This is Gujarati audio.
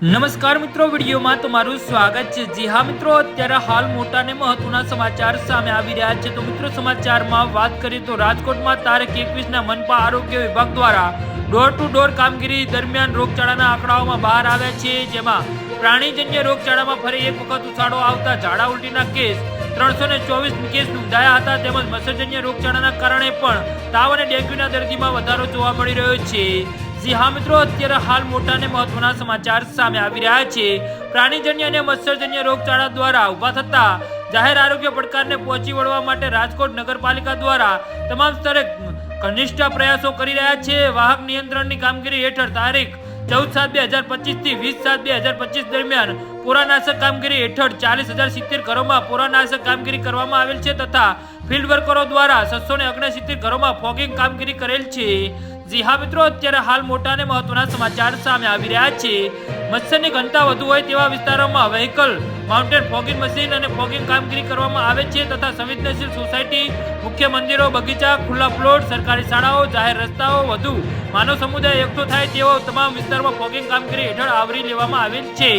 નમસ્કાર મિત્રો, વિડીયોમાં તમારું સ્વાગત છે। જી હા મિત્રો, અત્યારે હાલ મોટા ને મહત્વના સમાચાર સામે આવી રહ્યા છે। તો મિત્રો, સમાચારમાં વાત કરીએ તો રાજકોટમાં તારીખ 21 ના મનપા આરોગ્ય વિભાગ દ્વારા ડોર ટુ ડોર કામગીરી દરમિયાન રોગચાળાના આંકડાઓમાં બહાર આવ્યા છે, જેમાં પ્રાણીજન્ય રોગચાળામાં ફરી એક વખત ઉછાળો આવતા ઝાડા ઉલટીના કેસ 324 કેસ નોંધાયા હતા, તેમજ મચ્છરજન્ય રોગચાળાના કારણે પણ તાવ અને ડેન્ગ્યુના દર્દીમાં વધારો જોવા મળી રહ્યો છે। જી હા મિત્રો, અત્યારે હાલ મોટા અને મહત્વના સમાચાર સામે આવી રહ્યા છે। પ્રાણીજન્ય અને મચ્છરજન્ય રોગચાળા દ્વારા ઉભા થતા જાહેર આરોગ્ય પડકારને પહોંચી વળવા માટે રાજકોટ નગરપાલિકા દ્વારા તમામ સ્તરે ઘનિષ્ઠ પ્રયાસો કરી રહ્યા છે। વાહક નિયંત્રણની કામગીરી હેઠળ તારીખ 14/7/2025 થી 20/7/2025 દરમિયાન પોરાનાશક કામગીરી હેઠળ 40,070 ઘરોમાં પોરાનાશક કામગીરી કરવામાં આવેલ છે તથા ફિલ્ડ વર્કરો દ્વારા 669 ઘરોમાં ફોગિંગ કામગીરી કરેલ છે। જી હા મિત્રો, અત્યારે હાલ મોટા અને મહત્વના સમાચાર સામે આવી રહ્યા છે। મચ્છરની ઘનતા વધુ હોય તેવા વિસ્તારોમાં વ્હીકલ માઉન્ટેડ ફોગિંગ મશીન અને ફોગિંગ કામગીરી કરવામાં આવે છે તથા સંવેદનશીલ સોસાયટી, મુખ્ય મંદિરો, બગીચા, ખુલ્લા પ્લોટ, સરકારી શાળાઓ, જાહેર રસ્તાઓ, વધુ માનવ સમુદાય એકઠો થાય તેવો તમામ વિસ્તારમાં ફોગિંગ કામગીરી હેઠળ આવરી લેવામાં આવેલ છે।